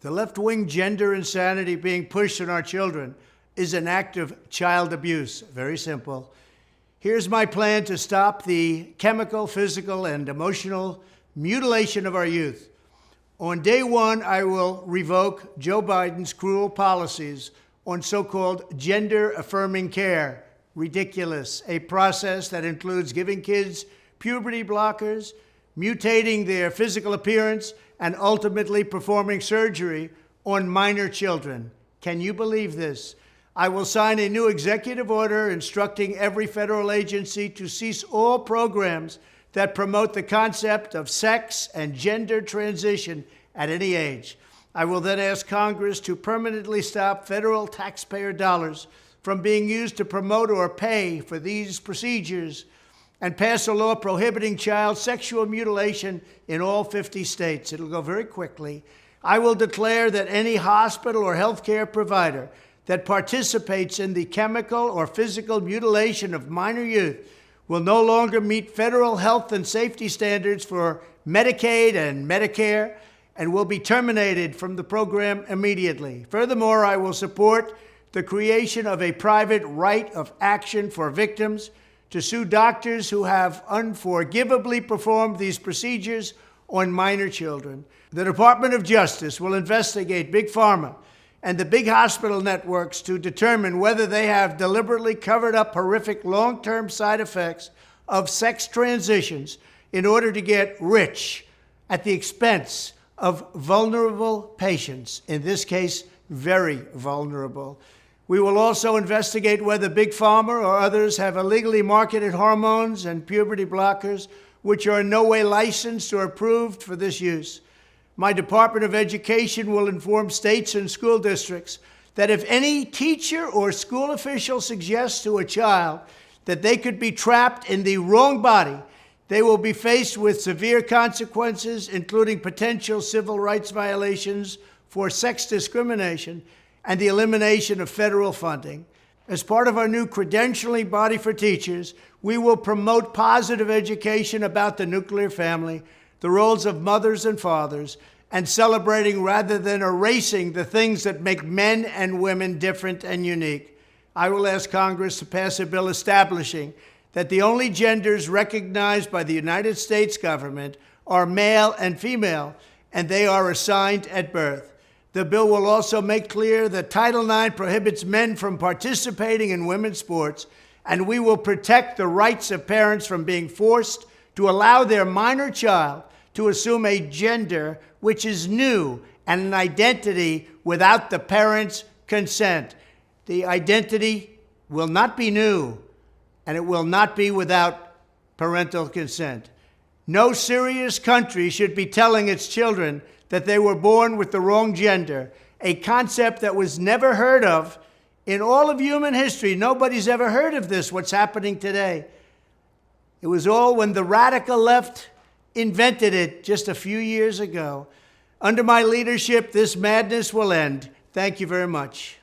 The left-wing gender insanity being pushed on our children is an act of child abuse. Very simple. Here's my plan to stop the chemical, physical, and emotional mutilation of our youth. On day one, I will revoke Joe Biden's cruel policies on so-called gender-affirming care. Ridiculous. A process that includes giving kids puberty blockers, mutating their physical appearance, and ultimately performing surgery on minor children. Can you believe this? I will sign a new executive order instructing every federal agency to cease all programs that promote the concept of sex and gender transition at any age. I will then ask Congress to permanently stop federal taxpayer dollars from being used to promote or pay for these procedures and pass a law prohibiting child sexual mutilation in all 50 states. It'll go very quickly. I will declare that any hospital or healthcare provider that participates in the chemical or physical mutilation of minor youth will no longer meet federal health and safety standards for Medicaid and Medicare and will be terminated from the program immediately. Furthermore, I will support the creation of a private right of action for victims to sue doctors who have unforgivably performed these procedures on minor children. The Department of Justice will investigate Big Pharma and the big hospital networks to determine whether they have deliberately covered up horrific long-term side effects of sex transitions in order to get rich at the expense of vulnerable patients, in this case, very vulnerable. We will also investigate whether Big Pharma or others have illegally marketed hormones and puberty blockers, which are in no way licensed or approved for this use. My Department of Education will inform states and school districts that if any teacher or school official suggests to a child that they could be trapped in the wrong body, they will be faced with severe consequences, including potential civil rights violations for sex discrimination and the elimination of federal funding. As part of our new credentialing body for teachers, we will promote positive education about the nuclear family, the roles of mothers and fathers, and celebrating rather than erasing the things that make men and women different and unique. I will ask Congress to pass a bill establishing that the only genders recognized by the United States government are male and female, and they are assigned at birth. The bill will also make clear that Title IX prohibits men from participating in women's sports, and we will protect the rights of parents from being forced to allow their minor child to assume a gender which is new and an identity without the parent's consent. The identity will not be new, and it will not be without parental consent. No serious country should be telling its children that they were born with the wrong gender, a concept that was never heard of in all of human history. Nobody's ever heard of this, what's happening today. It was all when the radical left invented it just a few years ago. Under my leadership, this madness will end. Thank you very much.